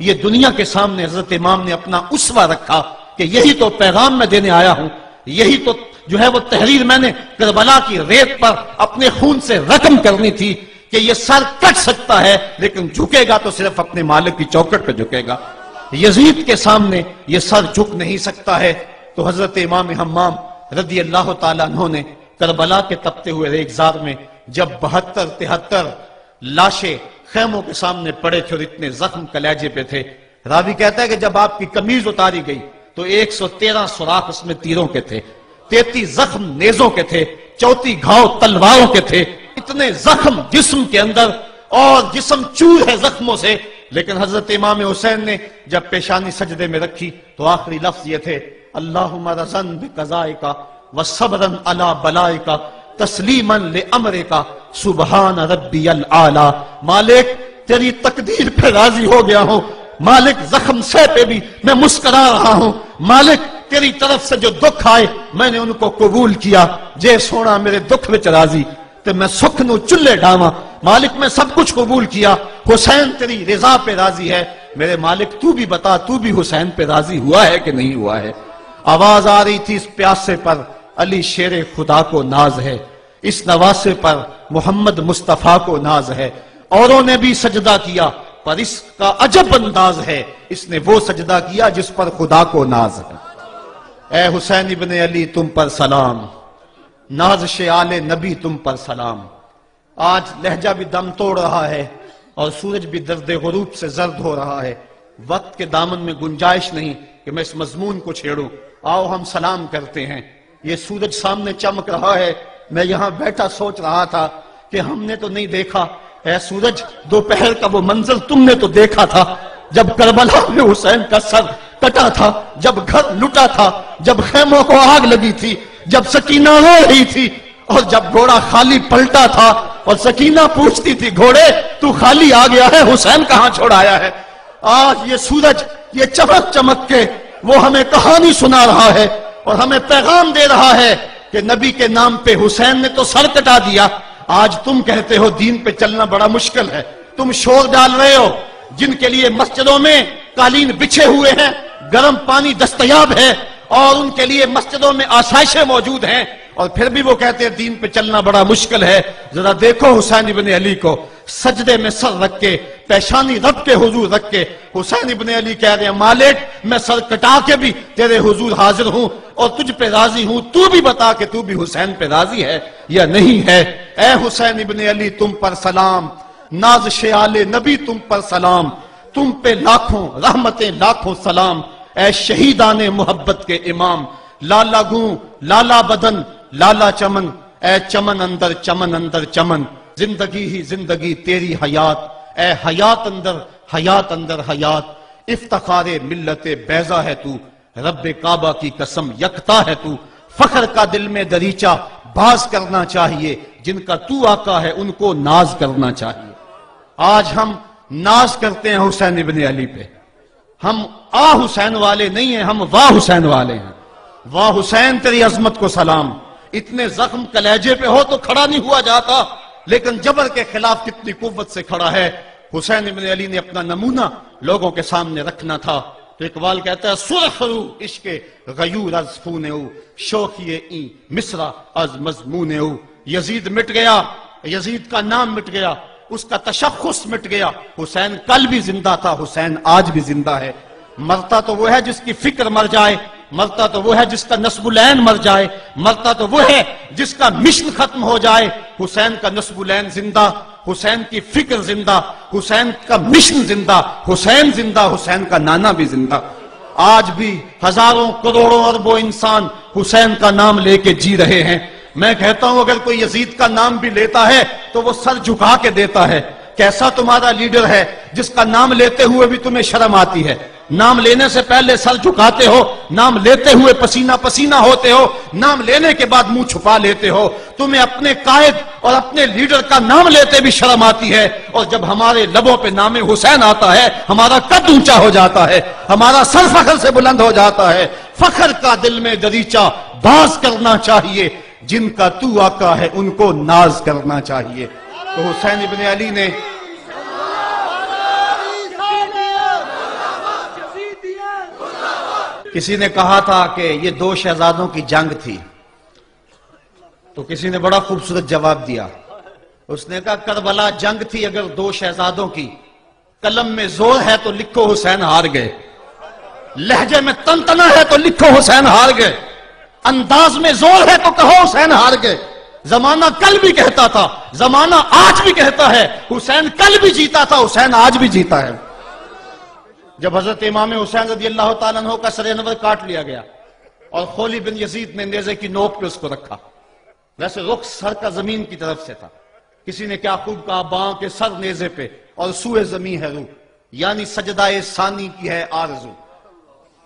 یہ دنیا کے سامنے حضرت امام نے اپنا اسوہ رکھا کہ یہی تو پیغام میں دینے آیا ہوں، یہی تو جو ہے وہ تحریر میں نے کربلا کی ریت پر اپنے خون سے رقم کرنی تھی کہ یہ سر کٹ سکتا ہے لیکن جھکے گا تو صرف اپنے مالک کی چوکٹ پہ جھکے گا، یزید کے سامنے یہ سر جھک نہیں سکتا ہے۔ تو حضرت امام حمام رضی اللہ تعالیٰ عنہ نے کربلا کے تپتے ہوئے ریگزار میں جب 72-73 لاشیں خیموں کے سامنے پڑے تھے اور اتنے زخم کلیجے پہ تھے، راوی کہتا ہے کہ جب آپ کی قمیض اتاری گئی تو 113 سوراخ اس میں تیروں کے تھے، 33 زخم نیزوں کے تھے، 34 گھاؤ تلواروں کے تھے، اتنے زخم جسم کے اندر اور جسم چور ہے زخموں سے۔ لیکن حضرت امام حسین نے جب پیشانی سجدے میں رکھی تو آخری لفظ یہ تھے، اللہم رضن بقضائک وصبرن علی بلائک تسلیما لامرک سبحان ربی الاعلی۔ مالک تیری تقدیر پہ راضی ہو گیا ہوں، مالک زخم سے پہ بھی میں مسکرا رہا ہوں، مالک تیری طرف سے جو دکھ آئے میں نے ان کو قبول کیا، جے سونا میرے دکھ وچ راضی تے میں سکھ نو چلے ڈاواں، مالک میں سب کچھ قبول کیا، حسین تیری رضا پہ راضی ہے، میرے مالک تو بھی بتا تو بھی حسین پہ راضی ہوا ہے کہ نہیں ہوا ہے۔ آواز آ رہی تھی اس پیاسے پر علی شیر خدا کو ناز ہے، اس نواسے پر محمد مصطفیٰ کو ناز ہے، اوروں نے بھی سجدہ کیا پر اس کا عجب انداز ہے، اس نے وہ سجدہ کیا جس پر خدا کو ناز ہے۔ اے حسین ابن علی تم پر سلام، نازش آل نبی تم پر سلام۔ آج لہجہ بھی دم توڑ رہا ہے اور سورج بھی درد غروب سے زرد ہو رہا ہے، وقت کے دامن میں گنجائش نہیں کہ میں اس مضمون کو چھیڑوں، آؤ ہم سلام کرتے ہیں۔ یہ سورج سامنے چمک رہا ہے، میں یہاں بیٹھا سوچ رہا تھا کہ ہم نے تو نہیں دیکھا، اے سورج دوپہر کا وہ منظر تم نے تو دیکھا تھا جب کربلا میں حسین کا سر کٹا تھا، جب گھر لٹا تھا، جب خیموں کو آگ لگی تھی، جب سکینہ رو رہی تھی اور جب گھوڑا خالی پلٹا تھا اور سکینہ پوچھتی تھی گھوڑے تو خالی آ گیا ہے، حسین کہاں چھوڑ آیا ہے۔ آج یہ سورج یہ چمک چمک کے وہ ہمیں کہانی سنا رہا ہے اور ہمیں پیغام دے رہا ہے کہ نبی کے نام پہ حسین نے تو سر کٹا دیا، آج تم کہتے ہو دین پہ چلنا بڑا مشکل ہے، تم شور ڈال رہے ہو، جن کے لیے مسجدوں میں قالین بچھے ہوئے ہیں، گرم پانی دستیاب ہے اور ان کے لیے مسجدوں میں آسائشیں موجود ہیں، اور پھر بھی وہ کہتے ہیں دین پہ چلنا بڑا مشکل ہے۔ ذرا دیکھو حسین ابن علی کو سجدے میں سر رکھ کے، پیشانی رب کے حضور رکھ کے حسین ابن علی کہہ رہے ہیں مالک میں سر کٹا کے بھی تیرے حضور حاضر ہوں اور تجھ پہ راضی ہوں، تو بھی بتا کہ تو بھی حسین پہ راضی ہے یا نہیں ہے۔ اے حسین ابن علی تم پر سلام، نازش آل نبی تم پر سلام، تم پہ لاکھوں رحمتیں لاکھوں سلام، اے شہیدان محبت کے امام، لالا گوں لالا بدن لالا چمن، اے چمن اندر چمن اندر چمن، زندگی ہی زندگی تیری حیات، اے حیات اندر حیات، افتخار ملت بیضا ہے تو، رب کعبہ کی قسم یکتا ہے تو، فخر کا دل میں دریچہ باز کرنا چاہیے، جن کا تو آقا ہے ان کو ناز کرنا چاہیے۔ آج ہم ناز کرتے ہیں حسین ابن علی پہ، ہم حسین والے نہیں ہیں، ہم واہ حسین والے ہیں۔ واہ حسین تیری عظمت کو سلام، اتنے زخم کلیجے پہ ہو تو کھڑا نہیں ہوا جاتا، لیکن جبر کے خلاف کتنی قوت سے کھڑا ہے۔ حسین ابن علی نے اپنا نمونہ لوگوں کے سامنے رکھنا تھا، تو اقبال کہتا ہے سرخ رو عشق غیور از خون او، شوخی این مصرع از مضمون او۔ یزید مٹ گیا، یزید کا نام مٹ گیا، اس کا تشخص مٹ گیا، حسین کل بھی زندہ تھا، حسین آج بھی زندہ ہے۔ مرتا تو وہ ہے جس کی فکر مر جائے، مرتا تو وہ ہے جس کا نصب العین مر جائے، مرتا تو وہ ہے جس کا مشن ختم ہو جائے۔ حسین کا نصب العین زندہ، حسین کی فکر زندہ، حسین کا مشن زندہ، حسین زندہ، حسین کا نانا بھی زندہ۔ آج بھی ہزاروں کروڑوں اربوں انسان حسین کا نام لے کے جی رہے ہیں۔ میں کہتا ہوں اگر کوئی یزید کا نام بھی لیتا ہے تو وہ سر جھکا کے دیتا ہے۔ کیسا تمہارا لیڈر ہے جس کا نام لیتے ہوئے بھی تمہیں شرم آتی ہے؟ نام لینے سے پہلے سر جھکاتے ہو، نام لیتے ہوئے پسینہ پسینہ ہوتے ہو، نام لینے کے بعد منہ چھپا لیتے ہو۔ تمہیں اپنے قائد اور اپنے لیڈر کا نام لیتے بھی شرم آتی ہے، اور جب ہمارے لبوں پہ نام حسین آتا ہے ہمارا قد اونچا ہو جاتا ہے، ہمارا سر فخر سے بلند ہو جاتا ہے۔ فخر کا دل میں دریچہ باز کرنا چاہیے، جن کا تو آقا ہے ان کو ناز کرنا چاہیے۔ تو حسین ابن علی نے کسی نے کہا تھا کہ یہ دو شہزادوں کی جنگ تھی، تو کسی نے بڑا خوبصورت جواب دیا. اس نے کہا کربلا جنگ تھی اگر دو شہزادوں کی، قلم میں زور ہے تو لکھو حسین ہار گئے، لہجے میں تنتنا ہے تو لکھو حسین ہار گئے، انداز میں زور ہے تو کہو حسین ہار گئے. زمانہ کل بھی کہتا تھا، زمانہ آج بھی کہتا ہے، حسین کل بھی جیتا تھا، حسین آج بھی جیتا ہے. جب حضرت امام حسین رضی اللہ تعالیٰ عنہ کا سر انور کاٹ لیا گیا اور خولی بن یزید نے نیزے کی نوک پہ اس کو رکھا، ویسے رخ سر کا زمین کی طرف سے تھا. کسی نے کیا خوب کہا، باں کے سر نیزے پہ اور سوئے زمین ہے روح، یعنی سجدہ ثانی کی ہے آرزو.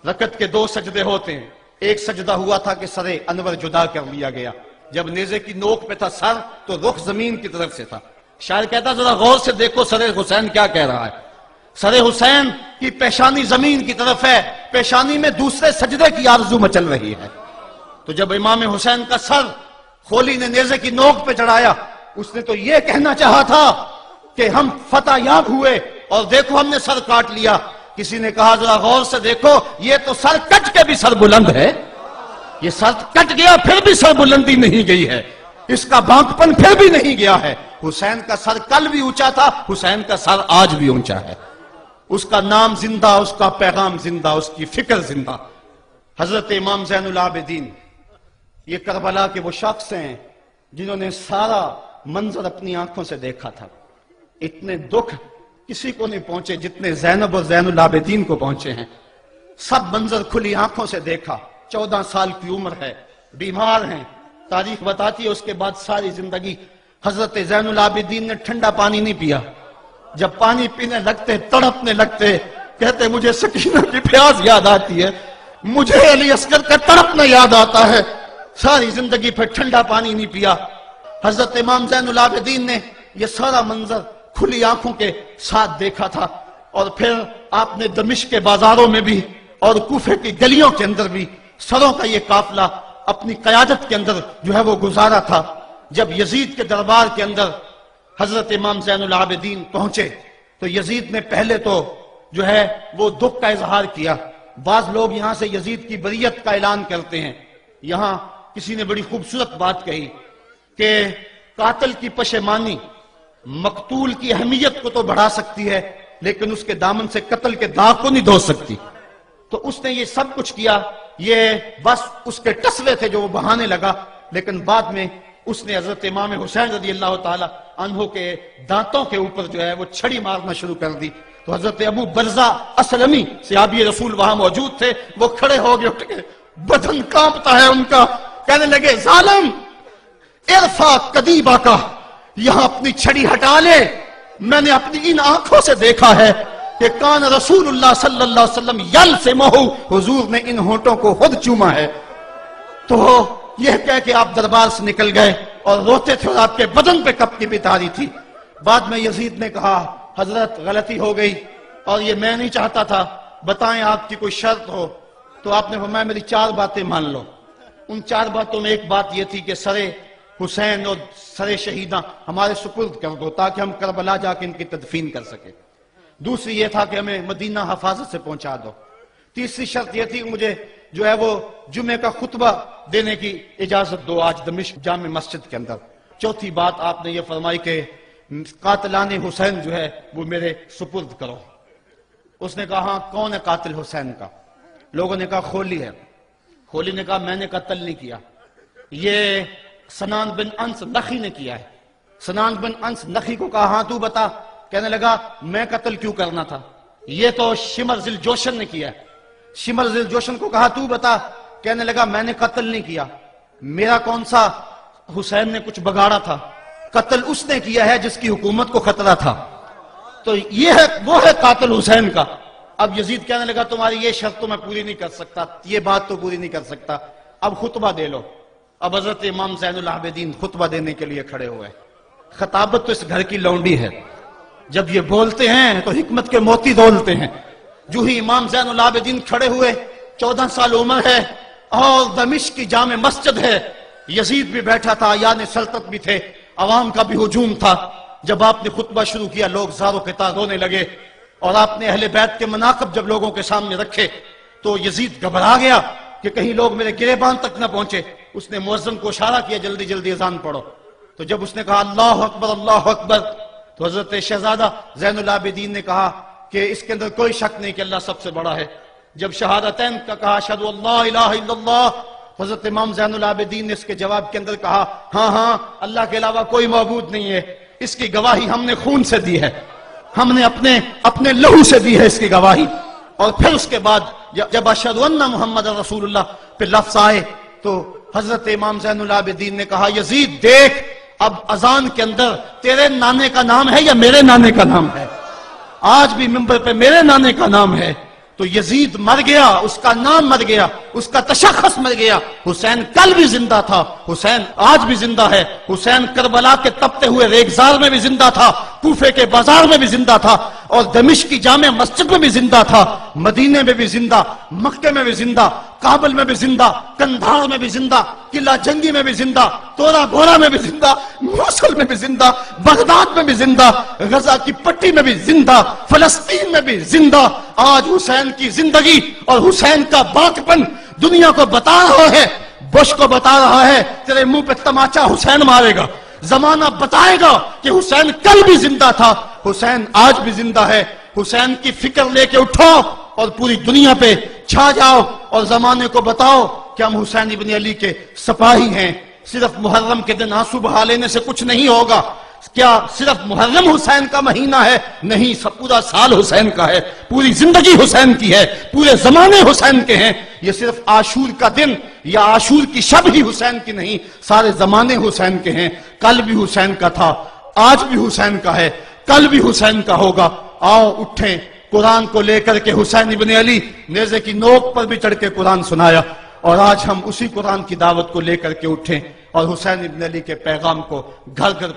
رکعت کے دو سجدے ہوتے ہیں، ایک سجدہ ہوا تھا کہ سر انور جدا کر لیا گیا، جب نیزے کی نوک پہ تھا سر تو رخ زمین کی طرف سے تھا. شاعر کہتا ذرا غور سے دیکھو سر حسین کیا کہہ رہا ہے. سر حسین کی پیشانی زمین کی طرف ہے، پیشانی میں دوسرے سجدے کی آرزو مچل رہی ہے. تو جب امام حسین کا سر خولی نے نیزے کی نوک پہ چڑھایا، اس نے تو یہ کہنا چاہا تھا کہ ہم فتح یاب ہوئے اور دیکھو ہم نے سر کاٹ لیا. کسی نے کہا ذرا غور سے دیکھو یہ تو سر کٹ کے بھی سر بلند ہے، یہ سر کٹ گیا پھر بھی سر بلندی نہیں گئی ہے، اس کا بانکپن پھر بھی نہیں گیا ہے. حسین کا سر کل بھی اونچا تھا، حسین کا سر آج بھی اونچا ہے. اس کا نام زندہ، اس کا پیغام زندہ، اس کی فکر زندہ. حضرت امام زین العابدین یہ کربلا کے وہ شخص ہیں جنہوں نے سارا منظر اپنی آنکھوں سے دیکھا تھا. اتنے دکھ کسی کو نہیں پہنچے جتنے زینب اور زین العابدین کو پہنچے ہیں. سب منظر کھلی آنکھوں سے دیکھا. 14 سال کی عمر ہے، بیمار ہیں. تاریخ بتاتی ہے اس کے بعد ساری زندگی حضرت زین العابدین نے ٹھنڈا پانی نہیں پیا. جب پانی پینے لگتے تڑپنے لگتے، کہتے مجھے سکینہ کی پیاس یاد آتی ہے، مجھے علی اصغر کا تڑپنا یاد آتا ہے. ساری زندگی پھر ٹھنڈا پانی نہیں پیا. حضرت امام زین العابدین نے یہ سارا منظر کھلی آنکھوں کے ساتھ دیکھا تھا. اور پھر آپ نے دمشق کے بازاروں میں بھی اور کوفے کی گلیوں کے اندر بھی سروں کا یہ قافلہ اپنی قیادت کے اندر جو ہے وہ گزارا تھا. جب یزید کے دربار کے اندر حضرت امام زین العابدین پہنچے تو یزید نے پہلے تو جو ہے وہ دکھ کا اظہار کیا. بعض لوگ یہاں سے یزید کی بریت کا اعلان کرتے ہیں. یہاں کسی نے بڑی خوبصورت بات کہی کہ قاتل کی پشیمانی مقتول کی اہمیت کو تو بڑھا سکتی ہے لیکن اس کے دامن سے قتل کے داغ کو نہیں دھو سکتی. تو اس نے یہ سب کچھ کیا، یہ بس اس کے ٹسوے تھے جو وہ بہانے لگا. لیکن بعد میں اس نے حضرت امام حسین رضی اللہ تعالی عنہ کے دانتوں کے اوپر جو ہے وہ چھڑی مارنا شروع کر دی. تو حضرت ابو برزہ اسلمی صحابی رسول وہاں موجود تھے، وہ کھڑے ہو گئے، اٹھ کے بدن کانپتا ہے ان کا، کہنے لگے ظالم ارفع قدیبہ کا، یہاں اپنی چھڑی ہٹا لے. میں نے اپنی ان آنکھوں سے دیکھا ہے کہ کان رسول اللہ صلی اللہ علیہ وسلم یلسمہ، حضور نے ان ہونٹوں کو خود چوما ہے. تو یہ کہہ کہ آپ دربار سے نکل گئے اور روتے تھے اور آپ کے بدن پہ کپکی بھی تاری تھی. بعد میں یزید نے کہا حضرت غلطی ہو گئی اور یہ میں نہیں چاہتا تھا، بتائیں آپ کی کوئی شرط ہو. تو آپ نے فرمایا میری 4 باتیں مان لو. ان 4 باتوں میں ایک بات یہ تھی کہ سر حسین اور سر شہیداں ہمارے سپرد کر دو تاکہ ہم کربلا جا کے ان کی تدفین کر سکیں. دوسری یہ تھا کہ ہمیں مدینہ حفاظت سے پہنچا دو. تیسری شرط یہ تھی کہ مجھے جو ہے وہ جمعے کا خطبہ دینے کی اجازت دو آج دمشق جامع مسجد کے اندر. چوتھی بات آپ نے یہ فرمائی کہ قاتلان حسین جو ہے وہ میرے سپرد کرو. اس نے کہا ہاں کون ہے قاتل حسین کا؟ لوگوں نے کہا خولی ہے. خولی نے کہا میں نے قتل نہیں کیا، یہ سنان بن انس نخی نے کیا ہے. سنان بن انس نخی کو کہا ہاں تو بتا. کہنے لگا میں قتل کیوں کرنا تھا، یہ تو شمر ذل جوشن نے کیا ہے. شمر ذل جوشن کو کہا تو بتا. کہنے لگا میں نے قتل نہیں کیا، میرا کون سا حسین نے کچھ بگاڑا تھا، قتل اس نے کیا ہے جس کی حکومت کو خطرہ تھا. تو یہ ہے وہ ہے قاتل حسین کا. اب یزید کہنے لگا تمہاری یہ شرط تو میں پوری نہیں کر سکتا، یہ بات تو پوری نہیں کر سکتا، اب خطبہ دے لو. اب حضرت امام زین العابدین خطبہ دینے کے لیے کھڑے ہوئے. خطابت تو اس گھر کی لونڈی ہے، جب یہ بولتے ہیں تو حکمت کے موتی دولتے ہیں. جو ہی امام زین العابدین کھڑے ہوئے، 14 سال عمر ہے اور دمشق کی جامع مسجد ہے. یزید بھی بیٹھا تھا، یعنی سلطنت بھی تھے، عوام کا بھی ہجوم تھا. جب آپ نے خطبہ شروع کیا لوگ زار و قطار رونے لگے اور آپ نے اہل بیت کے مناقب جب لوگوں کے سامنے رکھے تو یزید گھبرا گیا کہ کہیں لوگ میرے گریبان تک نہ پہنچے. اس نے مؤذن کو اشارہ کیا جلدی جلدی اذان پڑھو. تو جب اس نے کہا اللہ اکبر اللہ اکبر تو حضرت شہزادہ زین العابدین نے کہا کہ اس کے اندر کوئی شک نہیں کہ اللہ سب سے بڑا ہے. جب شہادتین کا کہا اشہد ان لا الہ الا اللہ، حضرت امام زین العابدین نے اس کے جواب کے اندر کہا ہاں ہاں اللہ کے علاوہ کوئی معبود نہیں ہے، اس کی گواہی ہم نے خون سے دی ہے، ہم نے اپنے لہو سے دی ہے اس کی گواہی. اور پھر اس کے بعد جب اشہد ان محمد رسول اللہ پہ لفظ آئے تو حضرت امام زین العابدین نے کہا یزید دیکھ اب اذان کے اندر تیرے نانے کا نام ہے یا میرے نانے کا نام ہے؟ آج بھی منبر پہ میرے نانے کا نام ہے. تو یزید مر گیا، اس کا نام مر گیا، اس کا تشخص مر گیا. حسین کل بھی زندہ تھا، حسین آج بھی زندہ ہے. حسین کربلا کے تپتے ہوئے ریگزار میں بھی زندہ تھا، کوفے کے بازار میں بھی زندہ تھا، اور دمشق کی جامع مسجد میں بھی زندہ تھا، مدینے میں بھی زندہ، مکے میں بھی زندہ، کابل میں بھی زندہ، کندھار میں بھی زندہ، قلعہ جنگی میں بھی زندہ، تورا بورا میں بھی زندہ، موصل میں بھی زندہ، بغداد میں بھی زندہ، غزہ کی پٹی میں بھی زندہ، فلسطین میں بھی زندہ. آج حسین کی زندگی اور حسین کا باقپن دنیا کو بتا رہا ہے، بش کو بتا رہا ہے تیرے منہ پہ تماچا حسین مارے گا. زمانہ بتائے گا کہ حسین کل بھی زندہ تھا، حسین آج بھی زندہ ہے. حسین کی فکر لے کے اٹھو اور پوری دنیا پہ چھا جاؤ اور زمانے کو بتاؤ کہ ہم حسین ابن علی کے سپاہی ہیں. صرف محرم کے دن آنسو بہا لینے سے کچھ نہیں ہوگا. کیا صرف محرم حسین کا مہینہ ہے؟ نہیں، سب پورا سال حسین کا ہے، پوری زندگی حسین کی ہے، پورے زمانے حسین کے ہیں. یہ صرف عاشور کا دن یا عاشور کی شب ہی حسین کی نہیں، سارے زمانے حسین کے ہیں. کل بھی حسین کا تھا، آج بھی حسین کا ہے، کل بھی حسین کا ہوگا. آؤ اٹھیں، قرآن کو لے کر کے حسین ابن علی نیزے کی نوک پر بھی چڑھ کے قرآن سنایا، اور آج ہم اسی قرآن کی دعوت کو لے کر کے اٹھیں اور حسین ابن علی کے پیغام کو گھر گھر